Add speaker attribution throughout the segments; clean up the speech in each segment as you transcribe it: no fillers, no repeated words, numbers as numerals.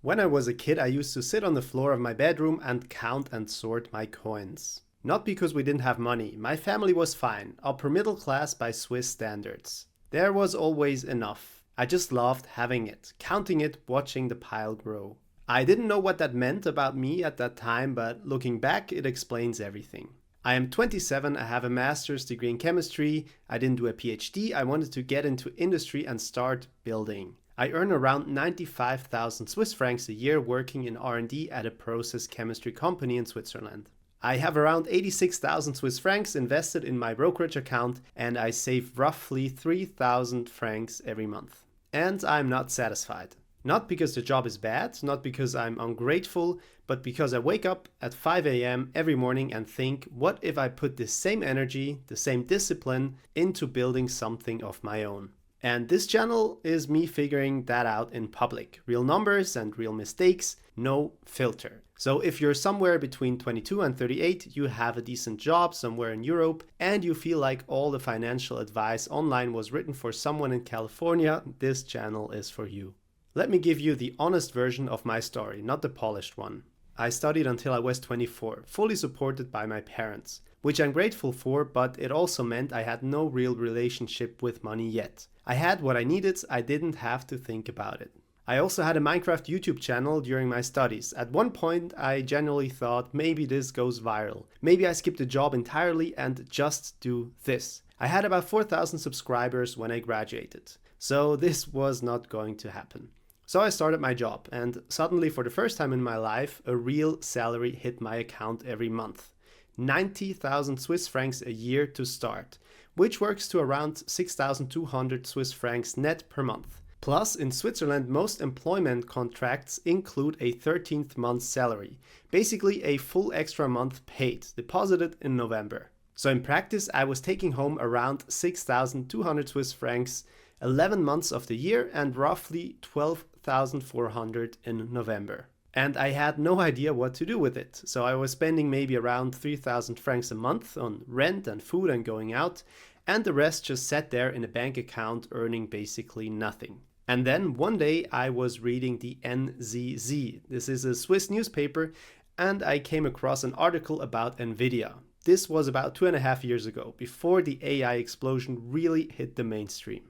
Speaker 1: When I was a kid, I used to sit on the floor of my bedroom and count and sort my coins. Not because we didn't have money, my family was fine, upper middle class by Swiss standards. There was always enough. I just loved having it, counting it, watching the pile grow. I didn't know what that meant about me at that time, but looking back, it explains everything. I am 27, I have a master's degree in chemistry, I didn't do a PhD, I wanted to get into industry and start building. I earn around 95,000 Swiss francs a year working in R&D at a process chemistry company in Switzerland. I have around 86,000 Swiss francs invested in my brokerage account and I save roughly 3,000 francs every month. And I'm not satisfied. Not because the job is bad, not because I'm ungrateful, but because I wake up at 5 a.m. every morning and think, what if I put the same energy, the same discipline into building something of my own? And this channel is me figuring that out in public. Real numbers and real mistakes, no filter. So if you're somewhere between 22 and 38, you have a decent job somewhere in Europe, and you feel like all the financial advice online was written for someone in California, this channel is for you. Let me give you the honest version of my story, not the polished one. I studied until I was 24, fully supported by my parents, which I'm grateful for, but it also meant I had no real relationship with money yet. I had what I needed, I didn't have to think about it. I also had a Minecraft YouTube channel during my studies. At one point, I genuinely thought maybe this goes viral. Maybe I skip the job entirely and just do this. I had about 4,000 subscribers when I graduated, so this was not going to happen. So I started my job, and suddenly for the first time in my life, a real salary hit my account every month. 90,000 Swiss francs a year to start, which works to around 6,200 Swiss francs net per month. Plus, in Switzerland, most employment contracts include a 13th month salary, basically a full extra month paid, deposited in November. So in practice, I was taking home around 6,200 Swiss francs 11 months of the year and roughly 12,400 in November. And I had no idea what to do with it. So I was spending maybe around 3,000 francs a month on rent and food and going out, and the rest just sat there in a bank account earning basically nothing. And then one day I was reading the NZZ. This is a Swiss newspaper, and I came across an article about Nvidia. This was about 2.5 years ago, before the AI explosion really hit the mainstream.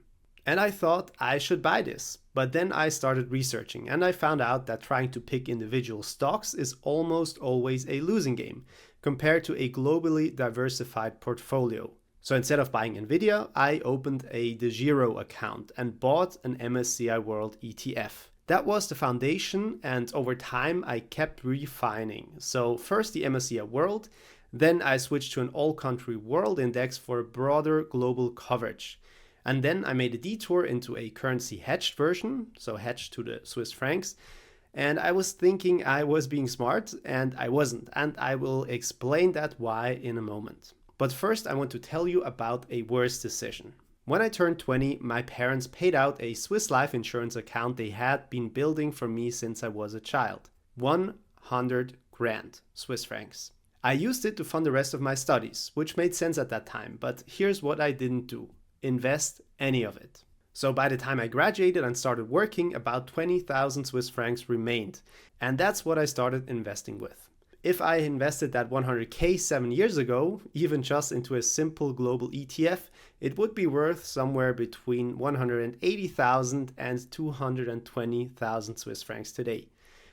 Speaker 1: And I thought I should buy this. But then I started researching and I found out that trying to pick individual stocks is almost always a losing game compared to a globally diversified portfolio. So instead of buying Nvidia, I opened a DeGiro account and bought an MSCI World ETF. That was the foundation, and over time I kept refining. So first the MSCI World, then I switched to an all-country world index for broader global coverage. And then I made a detour into a currency hedged version, so hedged to the Swiss francs. And I was thinking I was being smart, and I wasn't. And I will explain that why in a moment. But first, I want to tell you about a worse decision. When I turned 20, my parents paid out a Swiss life insurance account they had been building for me since I was a child. 100 grand Swiss francs. I used it to fund the rest of my studies, which made sense at that time. But here's what I didn't do. Invest any of it. So by the time I graduated and started working, about 20,000 Swiss francs remained. And that's what I started investing with. If I invested that 100k 7 years ago, even just into a simple global ETF, it would be worth somewhere between 180,000 and 220,000 Swiss francs today.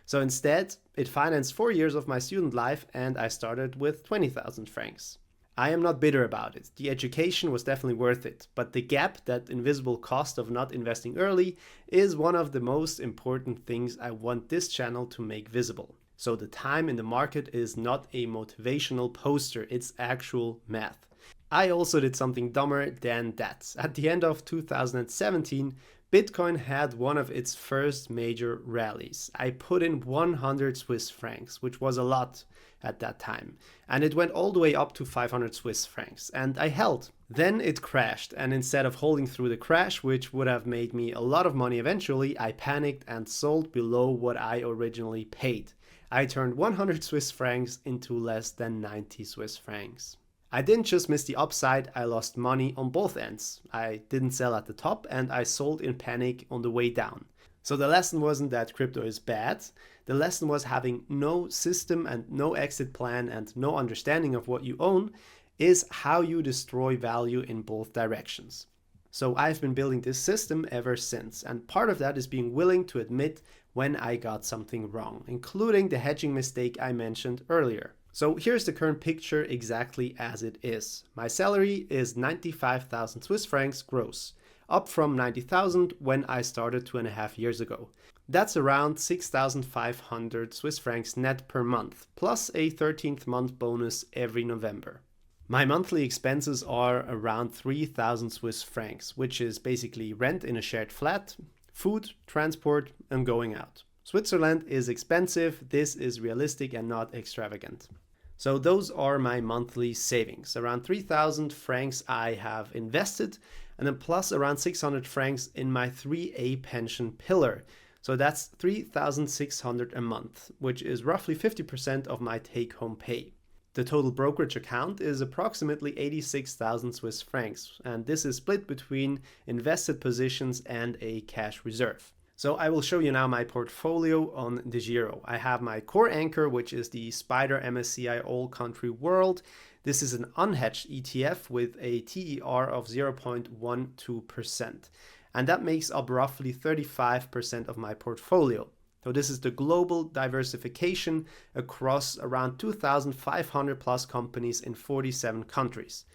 Speaker 1: So instead, it financed 4 years of my student life and I started with 20,000 francs. I am not bitter about it. The education was definitely worth it, but the gap, that invisible cost of not investing early, is one of the most important things I want this channel to make visible. So the time in the market is not a motivational poster, it's actual math. I also did something dumber than that. At the end of 2017, Bitcoin had one of its first major rallies. I put in 100 Swiss francs, which was a lot at that time. And it went all the way up to 500 Swiss francs. And I held. Then it crashed. And instead of holding through the crash, which would have made me a lot of money eventually, I panicked and sold below what I originally paid. I turned 100 Swiss francs into less than 90 Swiss francs. I didn't just miss the upside, I lost money on both ends. I didn't sell at the top and I sold in panic on the way down. So the lesson wasn't that crypto is bad. The lesson was having no system and no exit plan and no understanding of what you own is how you destroy value in both directions. So I've been building this system ever since, and part of that is being willing to admit when I got something wrong, including the hedging mistake I mentioned earlier. So here's the current picture exactly as it is. My salary is 95,000 Swiss francs gross, up from 90,000 when I started 2.5 years ago. That's around 6,500 Swiss francs net per month, plus a 13th month bonus every November. My monthly expenses are around 3,000 Swiss francs, which is basically rent in a shared flat, food, transport, and going out. Switzerland is expensive, this is realistic and not extravagant. So those are my monthly savings. Around 3,000 francs I have invested, and then plus around 600 francs in my 3A pension pillar. So that's 3,600 a month, which is roughly 50% of my take-home pay. The total brokerage account is approximately 86,000 Swiss francs, and this is split between invested positions and a cash reserve. So I will show you now my portfolio on DEGIRO. I have my core anchor, which is the SPDR MSCI All Country World. This is an unhedged ETF with a TER of 0.12%, and that makes up roughly 35% of my portfolio. So this is the global diversification across around 2,500 plus companies in 47 countries.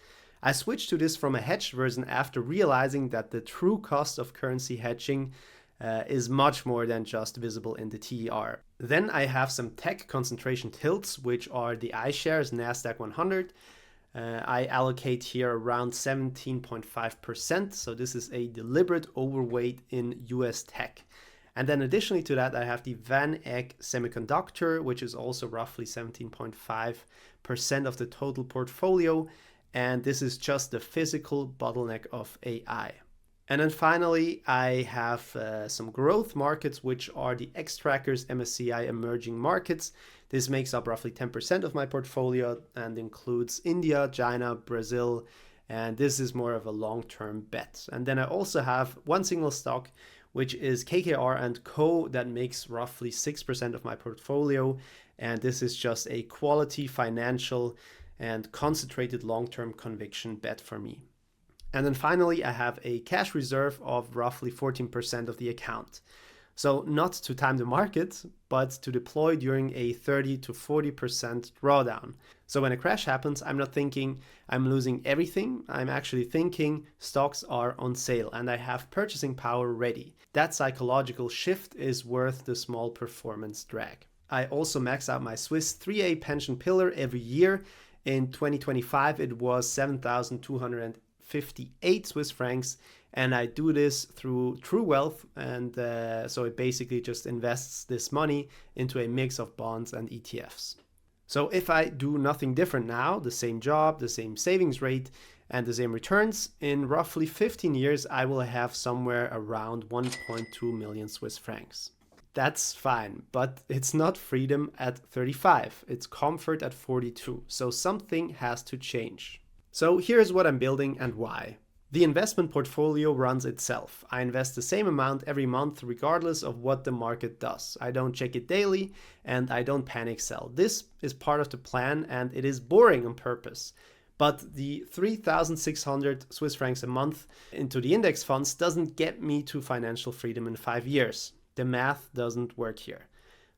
Speaker 1: I switched to this from a hedged version after realizing that the true cost of currency hedging is much more than just visible in the TER. Then I have some tech concentration tilts, which are the iShares Nasdaq 100. I allocate here around 17.5%, so this is a deliberate overweight in US tech. And then additionally to that, I have the Van Eck Semiconductor, which is also roughly 17.5% of the total portfolio. And this is just the physical bottleneck of AI. And then finally, I have some growth markets, which are the Xtrackers MSCI Emerging Markets. This makes up roughly 10% of my portfolio and includes India, China, Brazil, and this is more of a long-term bet. And then I also have one single stock, which is KKR & Co. that makes roughly 6% of my portfolio. And this is just a quality financial and concentrated long-term conviction bet for me. And then finally, I have a cash reserve of roughly 14% of the account. So not to time the market, but to deploy during a 30 to 40% drawdown. So when a crash happens, I'm not thinking I'm losing everything. I'm actually thinking stocks are on sale and I have purchasing power ready. That psychological shift is worth the small performance drag. I also max out my Swiss 3A pension pillar every year. In 2025, it was 7,258 Swiss francs. And I do this through True Wealth, and so it basically just invests this money into a mix of bonds and ETFs. So if I do nothing different now, the same job, the same savings rate, and the same returns, in roughly 15 years, I will have somewhere around 1.2 million Swiss francs. That's fine, but it's not freedom at 35, it's comfort at 42, so something has to change. So here's what I'm building and why. The investment portfolio runs itself. I invest the same amount every month regardless of what the market does. I don't check it daily and I don't panic sell. This is part of the plan and it is boring on purpose. But the 3,600 Swiss francs a month into the index funds doesn't get me to financial freedom in 5 years. The math doesn't work here.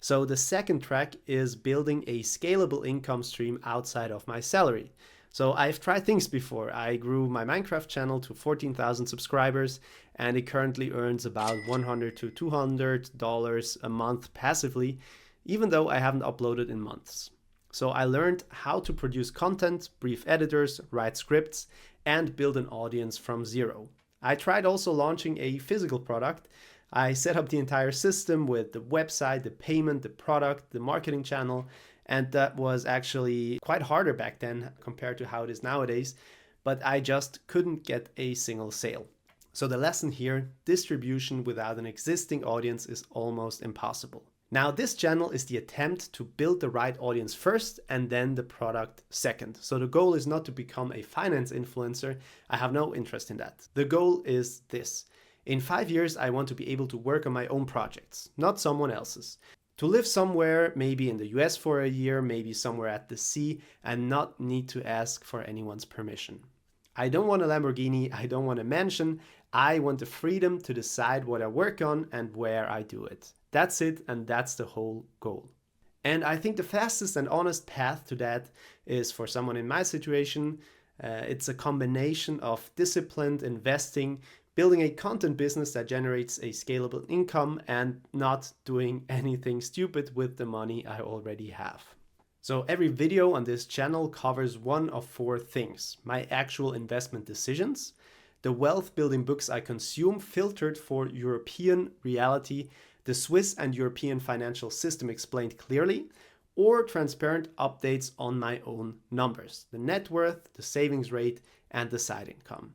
Speaker 1: So the second track is building a scalable income stream outside of my salary. So I've tried things before. I grew my Minecraft channel to 14,000 subscribers and it currently earns about $100 to $200 a month passively, even though I haven't uploaded in months. So I learned how to produce content, brief editors, write scripts, and build an audience from zero. I tried also launching a physical product. I set up the entire system with the website, the payment, the product, the marketing channel, and that was actually quite harder back then compared to how it is nowadays, but I just couldn't get a single sale. So the lesson here, distribution without an existing audience is almost impossible. Now this channel is the attempt to build the right audience first and then the product second. So the goal is not to become a finance influencer. I have no interest in that. The goal is this. In 5 years, I want to be able to work on my own projects, not someone else's. To live somewhere, maybe in the US for a year, maybe somewhere at the sea, and not need to ask for anyone's permission. I don't want a Lamborghini, I don't want a mansion, I want the freedom to decide what I work on and where I do it. That's it, and that's the whole goal. And I think the fastest and honest path to that is, for someone in my situation, it's a combination of disciplined investing, building a content business that generates a scalable income, and not doing anything stupid with the money I already have. So every video on this channel covers one of 4 things: my actual investment decisions, the wealth building books I consume filtered for European reality, the Swiss and European financial system explained clearly, or transparent updates on my own numbers, the net worth, the savings rate, and the side income.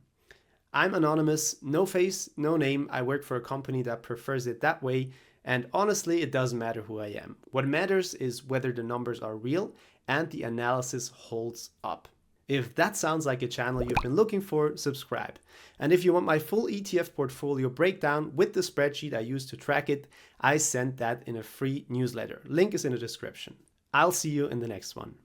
Speaker 1: I'm anonymous, no face, no name. I work for a company that prefers it that way, and honestly, it doesn't matter who I am. What matters is whether the numbers are real and the analysis holds up. If that sounds like a channel you've been looking for, subscribe. And if you want my full ETF portfolio breakdown with the spreadsheet I use to track it, I sent that in a free newsletter. Link is in the description. I'll see you in the next one.